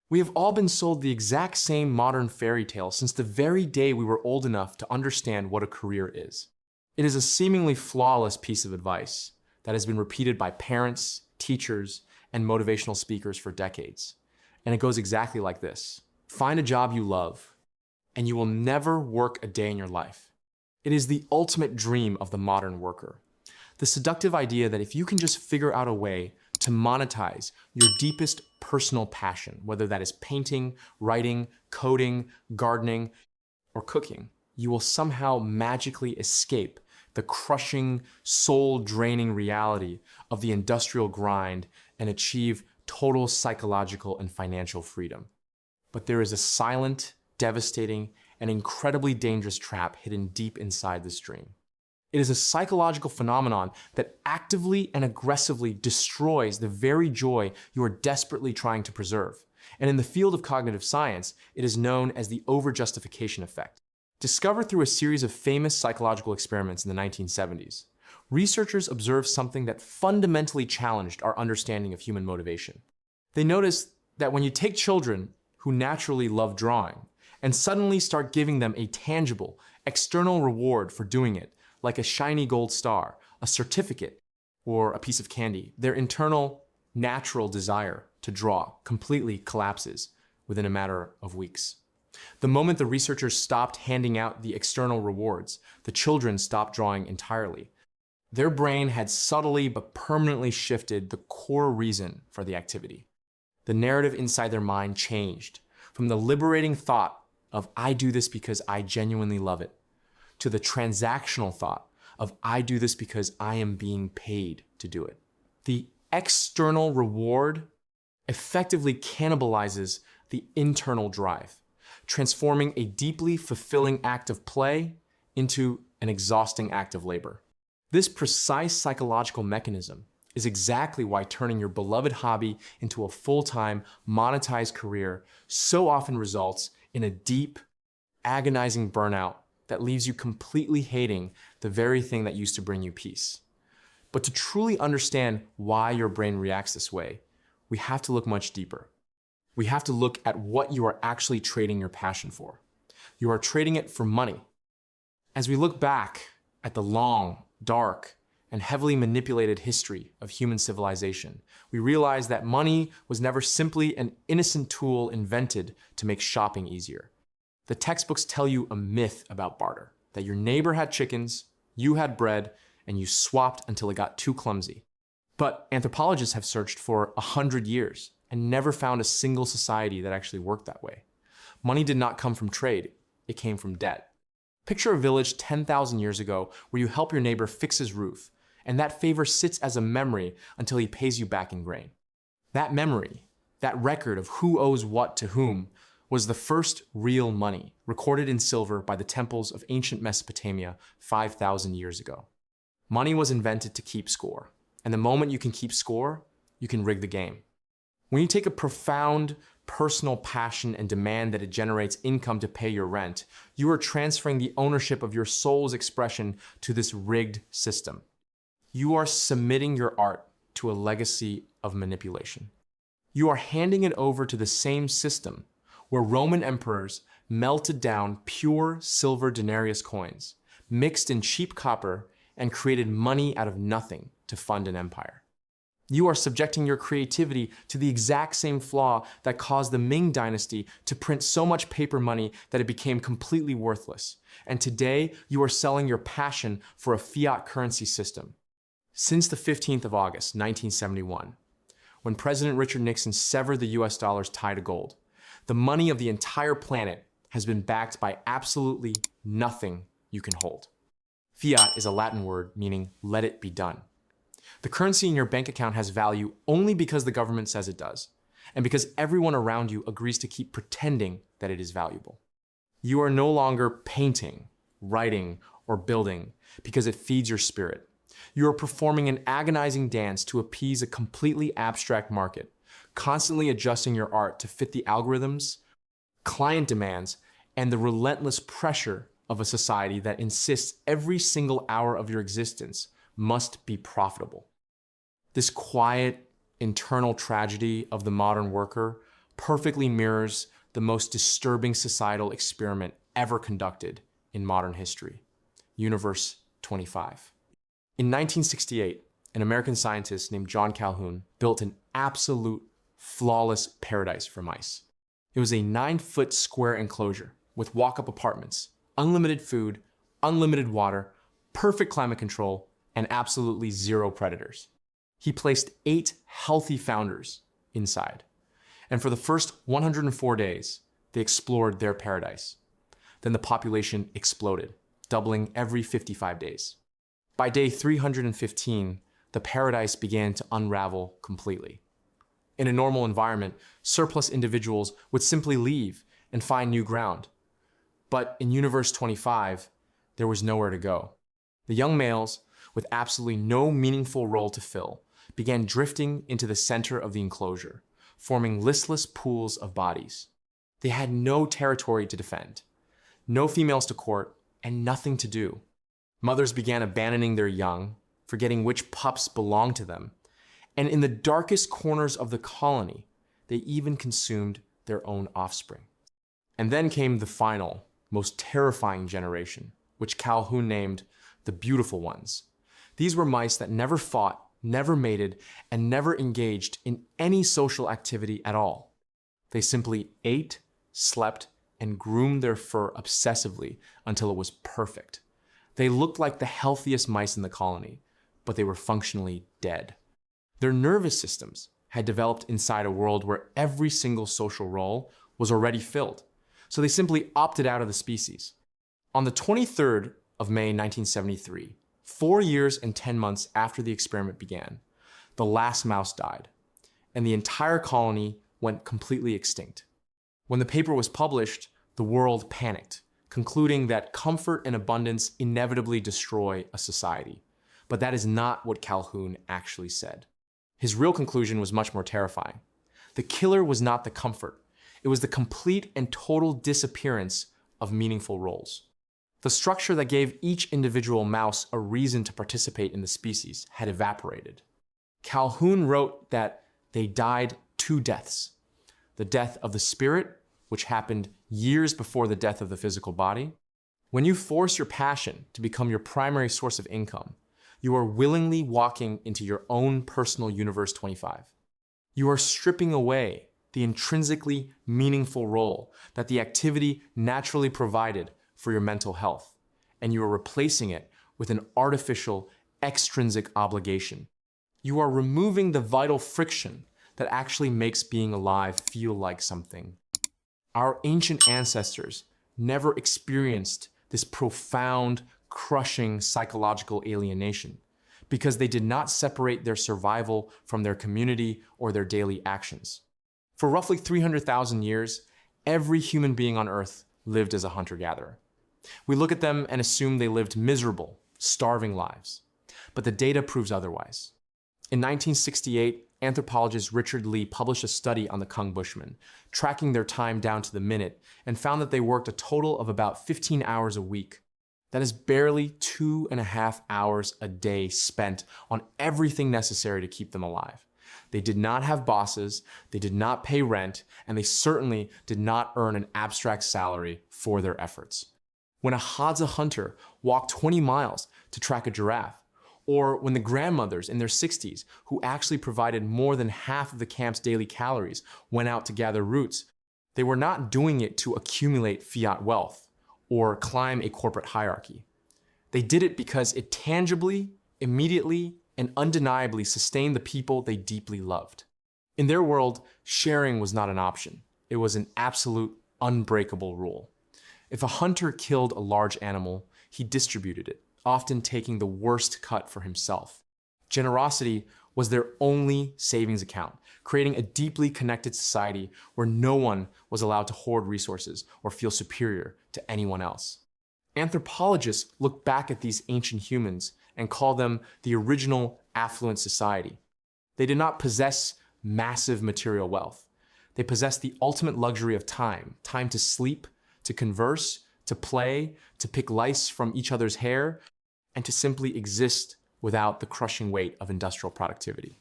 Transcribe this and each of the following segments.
We have all been sold the exact same modern fairy tale since the very day we were old enough to understand what a career is. It is a seemingly flawless piece of advice that has been repeated by parents, teachers, and motivational speakers for decades. And it goes exactly like this. Find a job you love, and you will never work a day in your life. It is the ultimate dream of the modern worker. The seductive idea that if you can just figure out a way to monetize your deepest personal passion, whether that is painting, writing, coding, gardening, or cooking, you will somehow magically escape the crushing, soul-draining reality of the industrial grind and achieve total psychological and financial freedom. But there is a silent, devastating, and incredibly dangerous trap hidden deep inside this dream. It is a psychological phenomenon that actively and aggressively destroys the very joy you are desperately trying to preserve. And in the field of cognitive science, it is known as the Overjustification Effect. Discovered through a series of famous psychological experiments in the 1970s, researchers observed something that fundamentally challenged our understanding of human motivation. They noticed that when you take children who naturally love drawing and suddenly start giving them a tangible, external reward for doing it, like a shiny gold star, a certificate, or a piece of candy, their internal, natural desire to draw completely collapses within a matter of weeks. The moment the researchers stopped handing out the external rewards, the children stopped drawing entirely. Their brain had subtly but permanently shifted the core reason for the activity. The narrative inside their mind changed from the liberating thought of "I do this because I genuinely love it" to the transactional thought of "I do this because I am being paid to do it." The external reward effectively cannibalizes the internal drive, transforming a deeply fulfilling act of play into an exhausting act of labor. This precise psychological mechanism is exactly why turning your beloved hobby into a full-time, monetized career so often results in a deep, agonizing burnout that leaves you completely hating the very thing that used to bring you peace. But to truly understand why your brain reacts this way, we have to look much deeper. We have to look at what you are actually trading your passion for. You are trading it for money. As we look back at the long, dark, and heavily manipulated history of human civilization, we realize that money was never simply an innocent tool invented to make shopping easier. The textbooks tell you a myth about barter, that your neighbor had chickens, you had bread, and you swapped until it got too clumsy. But anthropologists have searched for 100 years and never found a single society that actually worked that way. Money did not come from trade, it came from debt. Picture a village 10,000 years ago where you help your neighbor fix his roof, and that favor sits as a memory until he pays you back in grain. That memory, that record of who owes what to whom, was the first real money, recorded in silver by the temples of ancient Mesopotamia 5,000 years ago. Money was invented to keep score, and the moment you can keep score, you can rig the game. When you take a profound personal passion and demand that it generates income to pay your rent, you are transferring the ownership of your soul's expression to this rigged system. You are submitting your art to a legacy of manipulation. You are handing it over to the same system where Roman emperors melted down pure silver denarius coins, mixed in cheap copper, and created money out of nothing to fund an empire. You are subjecting your creativity to the exact same flaw that caused the Ming Dynasty to print so much paper money that it became completely worthless. And today, you are selling your passion for a fiat currency system. Since the 15th of August, 1971, when President Richard Nixon severed the US dollar's tie to gold, the money of the entire planet has been backed by absolutely nothing you can hold. Fiat is a Latin word meaning "let it be done." The currency in your bank account has value only because the government says it does, and because everyone around you agrees to keep pretending that it is valuable. You are no longer painting, writing, or building because it feeds your spirit. You are performing an agonizing dance to appease a completely abstract market, constantly adjusting your art to fit the algorithms, client demands, and the relentless pressure of a society that insists every single hour of your existence must be profitable. This quiet, internal tragedy of the modern worker perfectly mirrors the most disturbing societal experiment ever conducted in modern history, Universe 25. In 1968, an American scientist named John Calhoun built an absolute flawless paradise for mice. It was a 9-foot square enclosure with walk-up apartments, unlimited food, unlimited water, perfect climate control, and absolutely zero predators. He placed 8 healthy founders inside. And for the first 104 days, they explored their paradise. Then the population exploded, doubling every 55 days. By day 315, the paradise began to unravel completely. In a normal environment, surplus individuals would simply leave and find new ground. But in Universe 25, there was nowhere to go. The young males, with absolutely no meaningful role to fill, began drifting into the center of the enclosure, forming listless pools of bodies. They had no territory to defend, no females to court, and nothing to do. Mothers began abandoning their young, forgetting which pups belonged to them, and in the darkest corners of the colony, they even consumed their own offspring. And then came the final, most terrifying generation, which Calhoun named the beautiful ones. These were mice that never fought, never mated, and never engaged in any social activity at all. They simply ate, slept, and groomed their fur obsessively until it was perfect. They looked like the healthiest mice in the colony, but they were functionally dead. Their nervous systems had developed inside a world where every single social role was already filled, so they simply opted out of the species. On the 23rd of May 1973, 4 years and 10 months after the experiment began, the last mouse died, and the entire colony went completely extinct. When the paper was published, the world panicked, concluding that comfort and abundance inevitably destroy a society. But that is not what Calhoun actually said. His real conclusion was much more terrifying. The killer was not the comfort. It was the complete and total disappearance of meaningful roles. The structure that gave each individual mouse a reason to participate in the species had evaporated. Calhoun wrote that they died 2 deaths: the death of the spirit, which happened years before the death of the physical body. When you force your passion to become your primary source of income, you are willingly walking into your own personal Universe 25. You are stripping away the intrinsically meaningful role that the activity naturally provided for your mental health, and you are replacing it with an artificial, extrinsic obligation. You are removing the vital friction that actually makes being alive feel like something. Our ancient ancestors never experienced this profound, crushing psychological alienation because they did not separate their survival from their community or their daily actions. For roughly 300,000 years, every human being on Earth lived as a hunter-gatherer. We look at them and assume they lived miserable, starving lives. But the data proves otherwise. In 1968, anthropologist Richard Lee published a study on the Kung Bushmen, tracking their time down to the minute, and found that they worked a total of about 15 hours a week. That is barely 2.5 hours a day spent on everything necessary to keep them alive. They did not have bosses, they did not pay rent, and they certainly did not earn an abstract salary for their efforts. When a Hadza hunter walked 20 miles to track a giraffe, or when the grandmothers in their 60s, who actually provided more than half of the camp's daily calories, went out to gather roots, they were not doing it to accumulate fiat wealth or climb a corporate hierarchy. They did it because it tangibly, immediately, and undeniably sustained the people they deeply loved. In their world, sharing was not an option. It was an absolute, unbreakable rule. If a hunter killed a large animal, he distributed it, often taking the worst cut for himself. Generosity was their only savings account, creating a deeply connected society where no one was allowed to hoard resources or feel superior to anyone else. Anthropologists look back at these ancient humans and call them the original affluent society. They did not possess massive material wealth. They possessed the ultimate luxury of time to sleep, to converse, to play, to pick lice from each other's hair, and to simply exist without the crushing weight of industrial productivity.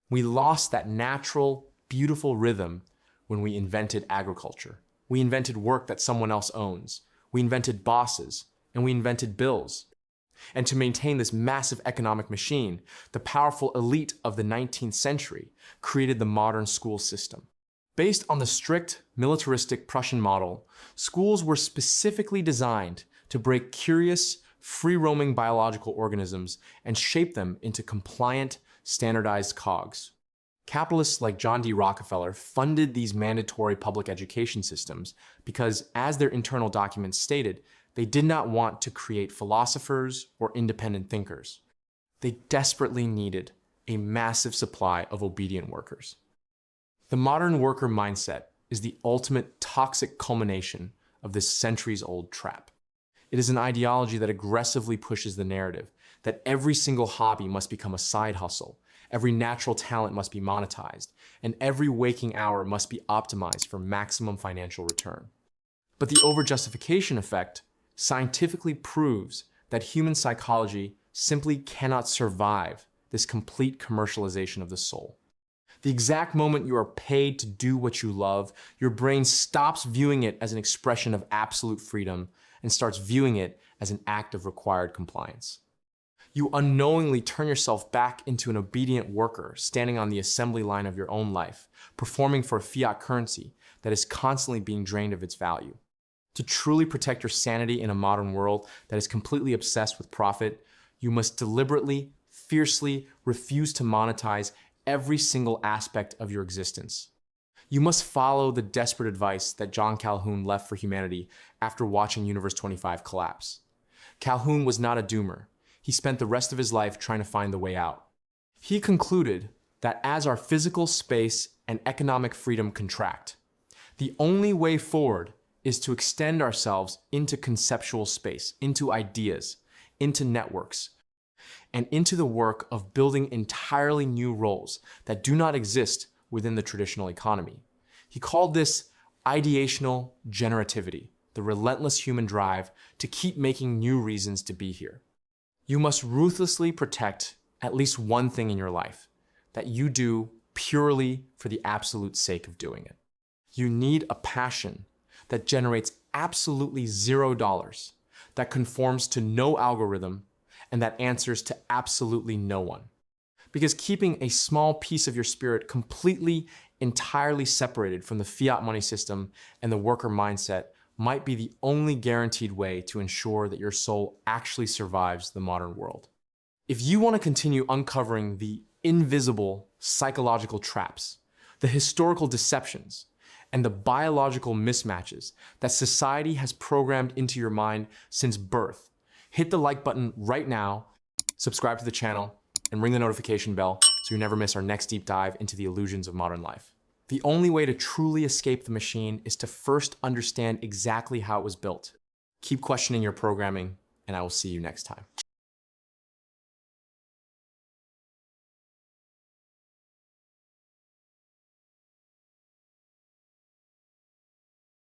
We lost that natural, beautiful rhythm when we invented agriculture. We invented work that someone else owns. We invented bosses, and we invented bills. And to maintain this massive economic machine, the powerful elite of the 19th century created the modern school system. Based on the strict militaristic Prussian model, schools were specifically designed to break curious, free-roaming biological organisms and shape them into compliant, standardized cogs. Capitalists like John D. Rockefeller funded these mandatory public education systems because, as their internal documents stated, they did not want to create philosophers or independent thinkers. They desperately needed a massive supply of obedient workers. The modern worker mindset is the ultimate toxic culmination of this centuries-old trap. It is an ideology that aggressively pushes the narrative that every single hobby must become a side hustle, every natural talent must be monetized, and every waking hour must be optimized for maximum financial return. But the overjustification effect scientifically proves that human psychology simply cannot survive this complete commercialization of the soul. The exact moment you are paid to do what you love, your brain stops viewing it as an expression of absolute freedom and starts viewing it as an act of required compliance. You unknowingly turn yourself back into an obedient worker standing on the assembly line of your own life, performing for a fiat currency that is constantly being drained of its value. To truly protect your sanity in a modern world that is completely obsessed with profit, you must deliberately, fiercely refuse to monetize every single aspect of your existence. You must follow the desperate advice that John Calhoun left for humanity after watching Universe 25 collapse. Calhoun was not a doomer. He spent the rest of his life trying to find the way out. He concluded that as our physical space and economic freedom contract, the only way forward is to extend ourselves into conceptual space, into ideas, into networks, and into the work of building entirely new roles that do not exist within the traditional economy. He called this ideational generativity, the relentless human drive to keep making new reasons to be here. You must ruthlessly protect at least one thing in your life that you do purely for the absolute sake of doing it. You need a passion that generates absolutely $0, that conforms to no algorithm, and that answers to absolutely no one. Because keeping a small piece of your spirit completely, entirely separated from the fiat money system and the worker mindset might be the only guaranteed way to ensure that your soul actually survives the modern world. If you want to continue uncovering the invisible psychological traps, the historical deceptions, and the biological mismatches that society has programmed into your mind since birth, hit the like button right now, subscribe to the channel, and ring the notification bell so you never miss our next deep dive into the illusions of modern life. The only way to truly escape the machine is to first understand exactly how it was built. Keep questioning your programming, and I will see you next time.